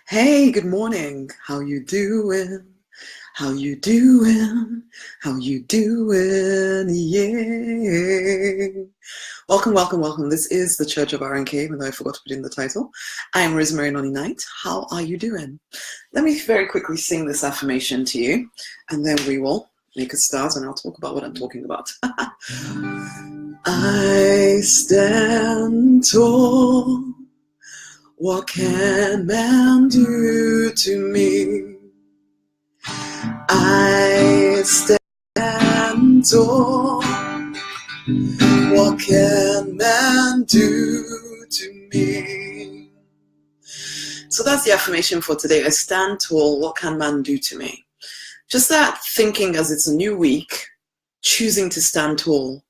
Hey, good morning. How you doing? How you doing? How you doing? Yeah. Welcome, welcome, welcome. This is the Church of RNK, even though I forgot to put in the title. I'm Rosemarynonnyknight. How are you doing? Let me very quickly sing this affirmation to you, and then we will make a start, and I'll talk about what I'm talking about. I stand tall. What can man do to me? I stand tall. What can man do to me? So that's the affirmation for today. I stand tall. What can man do to me? Just that thinking as it's a new week, choosing to stand tall,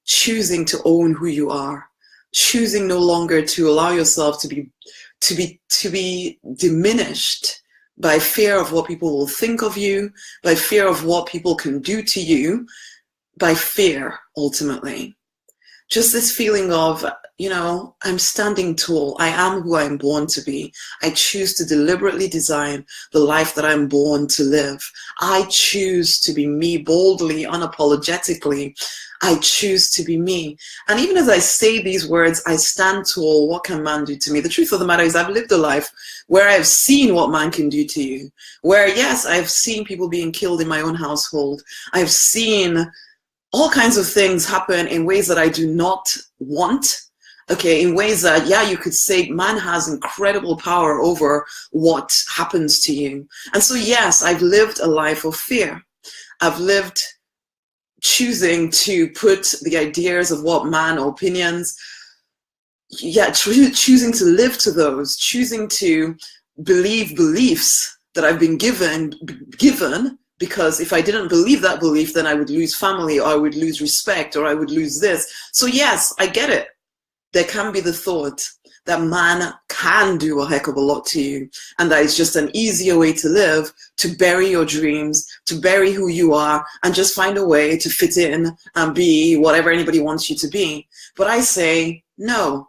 choosing to own who you are, choosing no longer to allow yourself to be diminished by fear of what people will think of you, by fear of what people can do to you, by fear, ultimately. Just this feeling of, I'm standing tall. I am who I'm born to be. I choose to deliberately design the life that I'm born to live. I choose to be me boldly, unapologetically. I choose to be me. And even as I say these words, I stand tall, what can man do to me? The truth of the matter is I've lived a life where I've seen what man can do to you. Where, yes, I've seen people being killed in my own household. I've seen all kinds of things happen in ways that I do not want. Okay, in ways that, you could say man has incredible power over what happens to you. And so, yes, I've lived a life of fear. I've lived choosing to put the ideas of what man or opinions, choosing to live to those, choosing to believe beliefs that I've been given, because if I didn't believe that belief, then I would lose family, or I would lose respect, or I would lose this. So yes, I get it. There can be the thought that man can do a heck of a lot to you, and that it's just an easier way to live, to bury your dreams, to bury who you are, and just find a way to fit in and be whatever anybody wants you to be. But I say, no.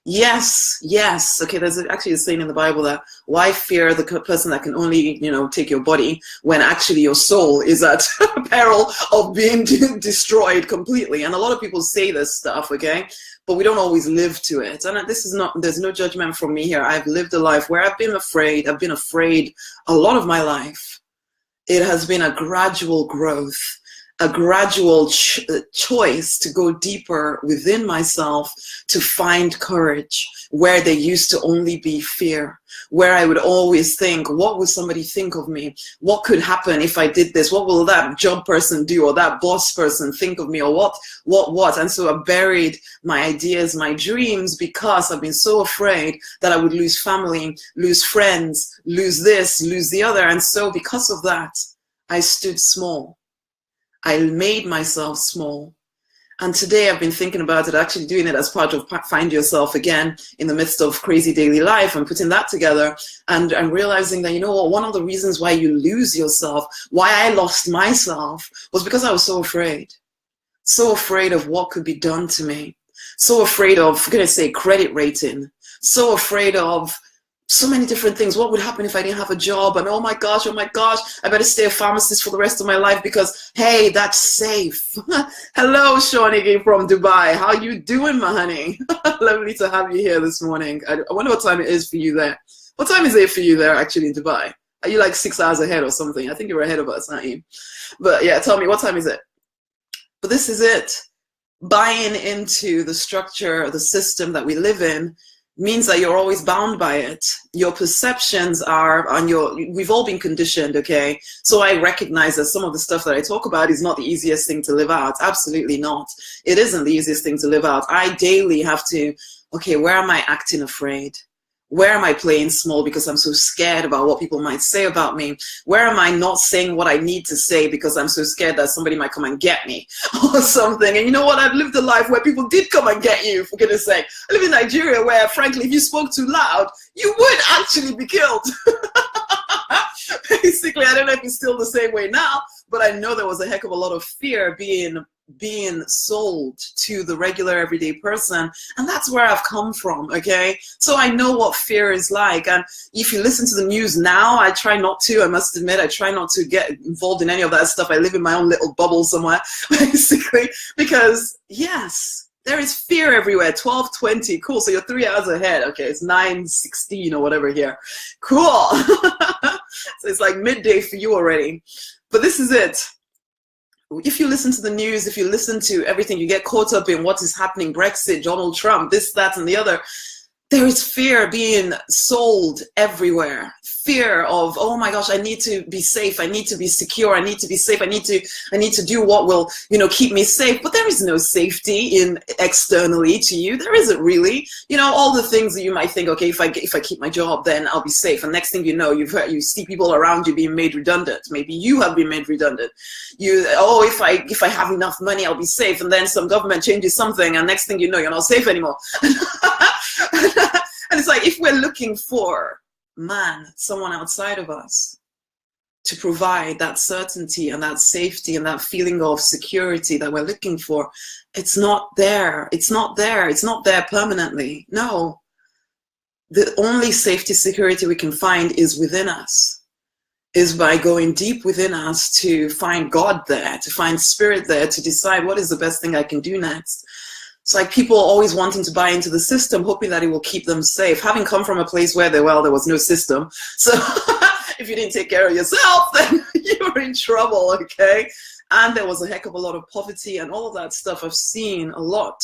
Yes. Okay, there's actually a saying in the Bible that why fear the person that can only, take your body when actually your soul is at peril of being destroyed completely. And a lot of people say this stuff, okay? But we don't always live to it. And there's no judgment from me here. I've lived a life where I've been afraid. I've been afraid a lot of my life. It has been a gradual growth, a gradual choice to go deeper within myself, to find courage where there used to only be fear, where I would always think, what would somebody think of me? What could happen if I did this? What will that job person do, or that boss person think of me, or what? And so I buried my ideas, my dreams, because I've been so afraid that I would lose family, lose friends, lose this, lose the other. And so because of that, I stood small. I made myself small. And today I've been thinking about it, actually doing it as part of Find Yourself Again in the midst of crazy daily life, and putting that together and realizing that, one of the reasons why you lose yourself, why I lost myself, was because I was so afraid of what could be done to me, so afraid of, for goodness sake, credit rating, so afraid of so many different things. What would happen if I didn't have a job? And oh my gosh, I better stay a pharmacist for the rest of my life because, hey, that's safe. Hello, Shawnee from Dubai. How you doing, my honey? Lovely to have you here this morning. I wonder what time it is for you there. What time is it for you there, actually, in Dubai? Are you like 6 hours ahead or something? I think you're ahead of us, aren't you? But yeah, tell me, what time is it? But this is it. Buying into the structure, the system that we live in, means that you're always bound by it. Your perceptions are we've all been conditioned, okay? So I recognize that some of the stuff that I talk about is not the easiest thing to live out. Absolutely not. It isn't the easiest thing to live out. I daily have to, okay, where am I acting afraid? Where am I playing small because I'm so scared about what people might say about me? Where am I not saying what I need to say because I'm so scared that somebody might come and get me or something? And you know what? I've lived a life where people did come and get you, for goodness sake. I live in Nigeria where, frankly, if you spoke too loud, you would actually be killed. Basically, I don't know if it's still the same way now, but I know there was a heck of a lot of fear being sold to the regular everyday person, and that's where I've come from. Okay, so I know what fear is like, and if you listen to the news now, I try not to, I must admit, I try not to get involved in any of that stuff. I live in my own little bubble somewhere, basically, because yes, there is fear everywhere. 12:20, cool, so you're 3 hours ahead. Okay, it's 9:16 or whatever here. Cool. So it's like midday for you already, but this is it. If you listen to the news, if you listen to everything, you get caught up in what is happening, Brexit, Donald Trump, this, that, and the other. There is fear being sold everywhere. Fear of, oh my gosh, I need to be safe. I need to be secure. I need to be safe. I need to do what will, keep me safe. But there is no safety in externally to you. There isn't really. All the things that you might think, okay, if I keep my job, then I'll be safe. And next thing you know, you see people around you being made redundant. Maybe you have been made redundant. If I have enough money, I'll be safe. And then some government changes something, and next thing you know, you're not safe anymore. And it's like, if we're looking for someone outside of us to provide that certainty and that safety and that feeling of security that we're looking for, it's not there. It's not there. It's not there permanently. No. The only safety, security we can find is within us, is by going deep within us to find God there, to find spirit there, to decide what is the best thing I can do next. It's like people always wanting to buy into the system, hoping that it will keep them safe. Having come from a place where there was no system. So if you didn't take care of yourself, then you were in trouble, okay? And there was a heck of a lot of poverty and all of that stuff. I've seen a lot.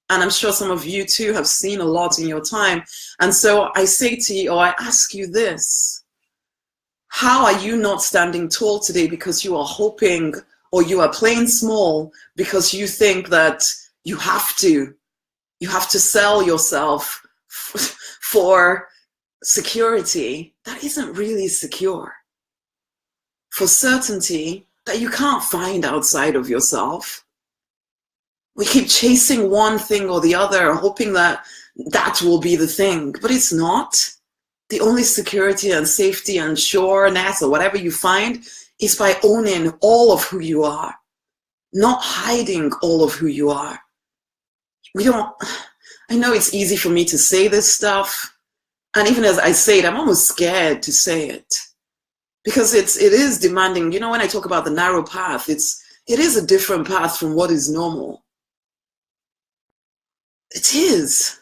And I'm sure some of you too have seen a lot in your time. And so I say to you, or I ask you this, how are you not standing tall today because you are hoping, or you are playing small because you think that you have to sell yourself for security that isn't really secure, for certainty that you can't find outside of yourself? We keep chasing one thing or the other, hoping that will be the thing, but it's not. The only security and safety and sureness or whatever you find is by owning all of who you are, not hiding all of who you are. I know it's easy for me to say this stuff, and even as I say it, I'm almost scared to say it, because it is demanding. When I talk about the narrow path, it is a different path from what is normal. It is.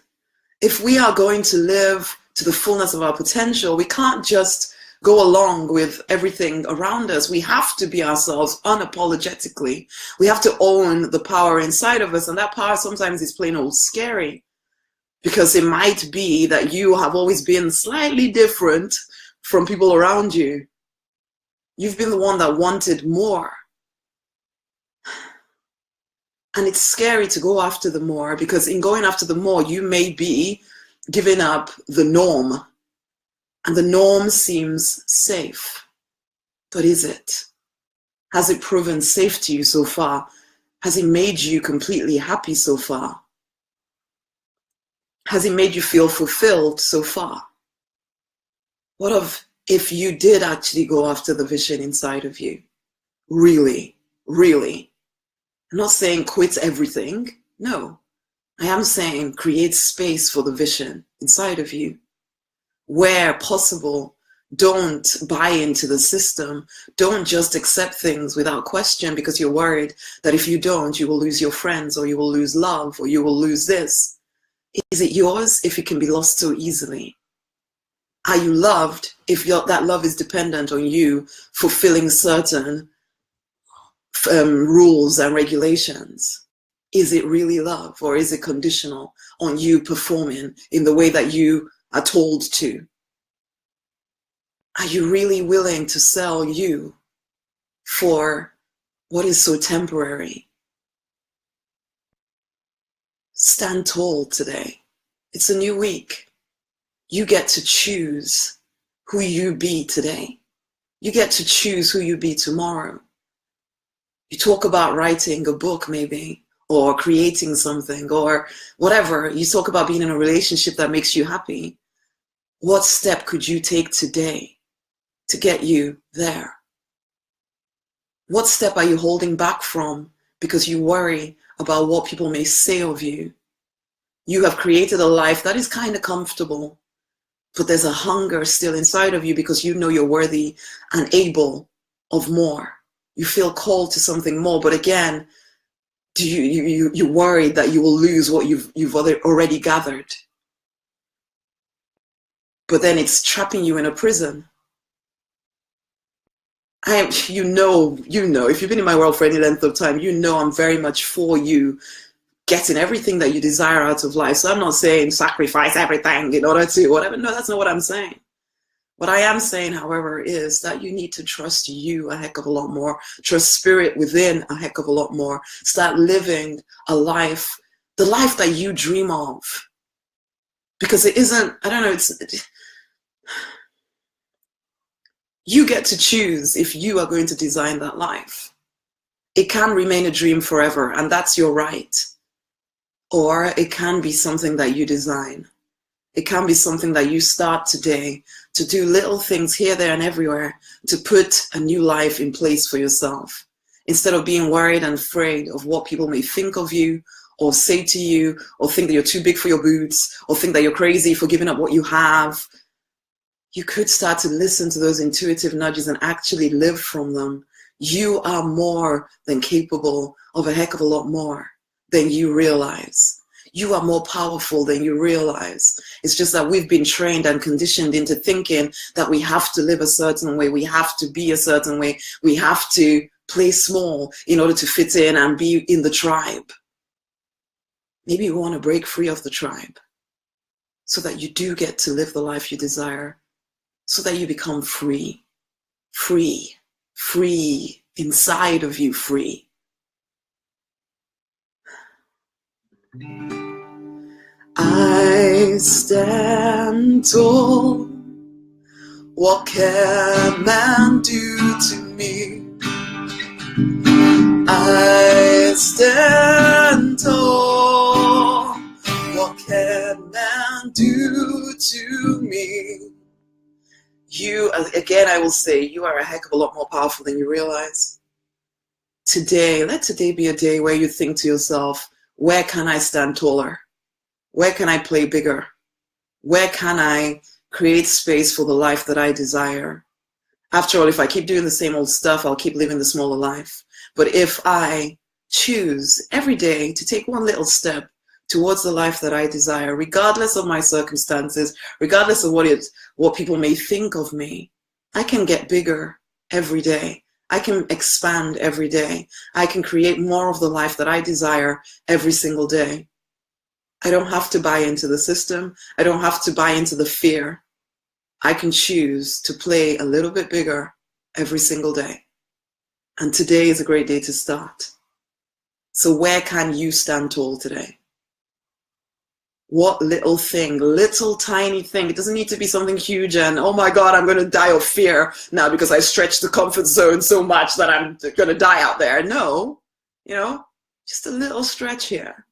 If we are going to live to the fullness of our potential, we can't just go along with everything around us. We have to be ourselves unapologetically. We have to own the power inside of us, and that power sometimes is plain old scary, because it might be that you have always been slightly different from people around you. You've been the one that wanted more. And it's scary to go after the more, because in going after the more, you may be giving up the norm. And the norm seems safe. But is it? Has it proven safe to you so far? Has it made you completely happy so far? Has it made you feel fulfilled so far? What if you did actually go after the vision inside of you? Really, really. I'm not saying quit everything. No. I am saying create space for the vision inside of you. Where possible, don't buy into the system. Don't just accept things without question because you're worried that if you don't, you will lose your friends, or you will lose love, or you will lose this. Is it yours if it can be lost so easily? Are you loved if that love is dependent on you fulfilling certain rules and regulations? Is it really love, or is it conditional on you performing in the way that you are told to? Are you really willing to sell you for what is so temporary? Stand tall today. It's a new week. You get to choose who you be today. You get to choose who you be tomorrow. You talk about writing a book maybe, or creating something, or whatever. You talk about being in a relationship that makes you happy. What step could you take today to get you there? What step are you holding back from because you worry about what people may say of you? You have created a life that is kind of comfortable, but there's a hunger still inside of you because you know you're worthy and able of more. You feel called to something more, but again, you worry that you will lose what you've already gathered. But then it's trapping you in a prison. You know, if you've been in my world for any length of time, you know I'm very much for you getting everything that you desire out of life. So I'm not saying sacrifice everything in order to whatever. No, that's not what I'm saying. What I am saying, however, is that you need to trust you a heck of a lot more. Trust spirit within a heck of a lot more. Start living a life, the life that you dream of. Because it isn't, I don't know, you get to choose if you are going to design that life. It can remain a dream forever, and that's your right. Or it can be something that you design. It can be something that you start today to do little things here, there, and everywhere to put a new life in place for yourself. Instead of being worried and afraid of what people may think of you or say to you or think that you're too big for your boots or think that you're crazy for giving up what you have. You could start to listen to those intuitive nudges and actually live from them. You are more than capable of a heck of a lot more than you realize. You are more powerful than you realize. It's just that we've been trained and conditioned into thinking that we have to live a certain way, we have to be a certain way, we have to play small in order to fit in and be in the tribe. Maybe you want to break free of the tribe so that you do get to live the life you desire, so that you become free, free, free, inside of you, free. I stand tall. What can man do to me? I stand tall. What can man do to me? You, again, I will say, you are a heck of a lot more powerful than you realize. Today, let today be a day where you think to yourself, where can I stand taller? Where can I play bigger? Where can I create space for the life that I desire? After all, if I keep doing the same old stuff, I'll keep living the smaller life. But if I choose every day to take one little step towards the life that I desire, regardless of my circumstances, regardless of what people may think of me, I can get bigger every day. I can expand every day. I can create more of the life that I desire every single day. I don't have to buy into the system. I don't have to buy into the fear. I can choose to play a little bit bigger every single day. And today is a great day to start. So where can you stand tall today? What little thing, little tiny thing, it doesn't need to be something huge and, oh my God, I'm going to die of fear now because I stretched the comfort zone so much that I'm going to die out there. No, just a little stretch here.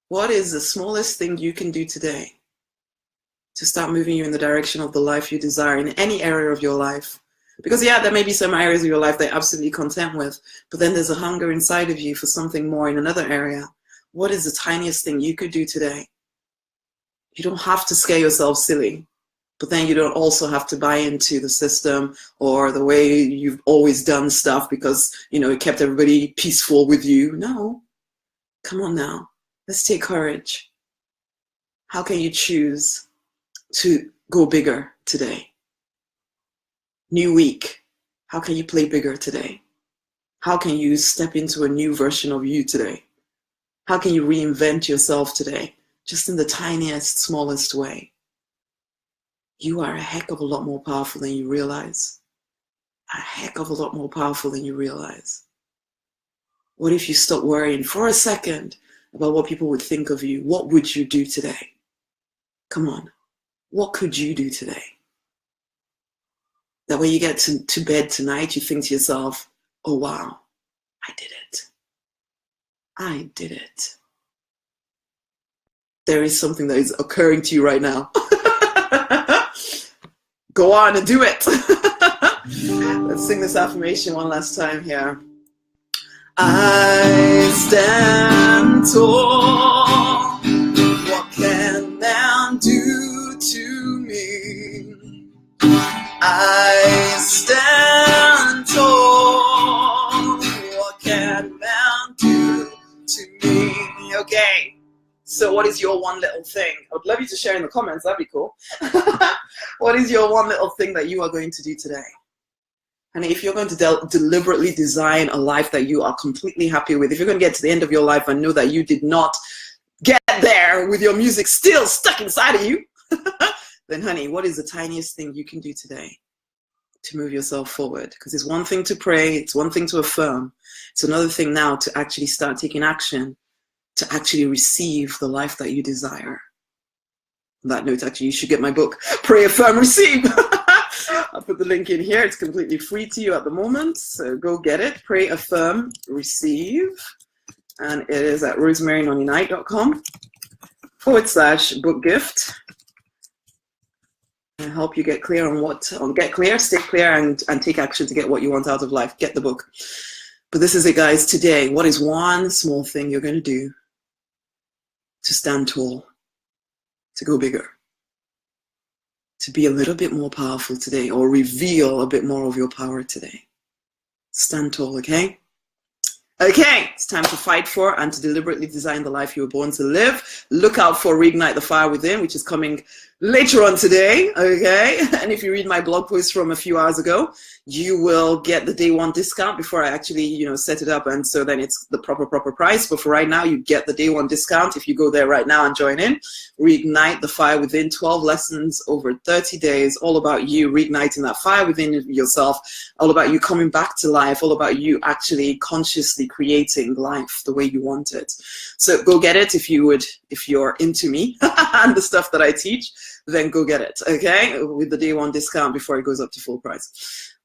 What is the smallest thing you can do today to start moving you in the direction of the life you desire in any area of your life? Because yeah, there may be some areas of your life that you're absolutely content with, but then there's a hunger inside of you for something more in another area. What is the tiniest thing you could do today? You don't have to scare yourself silly, but then you don't also have to buy into the system or the way you've always done stuff because, it kept everybody peaceful with you. No, come on now. Let's take courage. How can you choose to go bigger today? New week. How can you play bigger today? How can you step into a new version of you today? How can you reinvent yourself today? Just in the tiniest, smallest way. You are a heck of a lot more powerful than you realize. A heck of a lot more powerful than you realize. What if you stop worrying for a second about what people would think of you? What would you do today? Come on. What could you do today? That way you get to bed tonight, you think to yourself, oh wow, I did it. I did it. There is something that is occurring to you right now. Go on and do it. Let's sing this affirmation one last time here. I stand tall. What can man do to me? I stand tall. What can man do to me? Okay. So what is your one little thing? I would love you to share in the comments. That'd be cool. What is your one little thing that you are going to do today? And if you're going to deliberately design a life that you are completely happy with, if you're going to get to the end of your life and know that you did not get there with your music still stuck inside of you, then honey, what is the tiniest thing you can do today to move yourself forward? Because it's one thing to pray, it's one thing to affirm. It's another thing now to actually start taking action, to actually receive the life that you desire. On that note, actually, you should get my book, Pray, Affirm, Receive. I'll put the link in here. It's completely free to you at the moment, so go get it. Pray, Affirm, Receive. And it is at rosemarynonnyknight.com/book gift. I help you get clear on stay clear, and take action to get what you want out of life. Get the book. But this is it, guys. Today, what is one small thing you're going to do to stand tall, to go bigger, to be a little bit more powerful today, or reveal a bit more of your power today? Stand tall, okay? Okay, it's time to fight for and to deliberately design the life you were born to live. Look out for Reignite the Fire Within, which is coming later on today, okay? And if you read my blog post from a few hours ago, you will get the day one discount before I actually, set it up. And so then it's the proper price. But for right now, you get the day one discount if you go there right now and join in. Reignite the Fire Within, 12 lessons over 30 days, all about you reigniting that fire within yourself, all about you coming back to life, all about you actually consciously creating life the way you want it. So go get it if you're into me and the stuff that I teach, then go get it, okay? With the day one discount before it goes up to full price.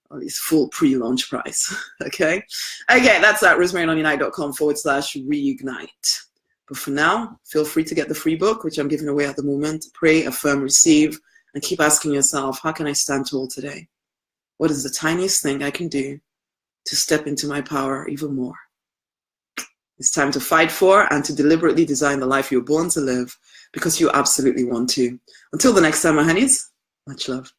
Or at least full pre-launch price, okay? Okay, that's at rosemarynonnyknight.com/reignite. But for now, feel free to get the free book, which I'm giving away at the moment. Pray, Affirm, Receive, and keep asking yourself, how can I stand tall today? What is the tiniest thing I can do to step into my power even more? It's time to fight for and to deliberately design the life you're born to live, because you absolutely want to. Until the next time, my honeys, much love.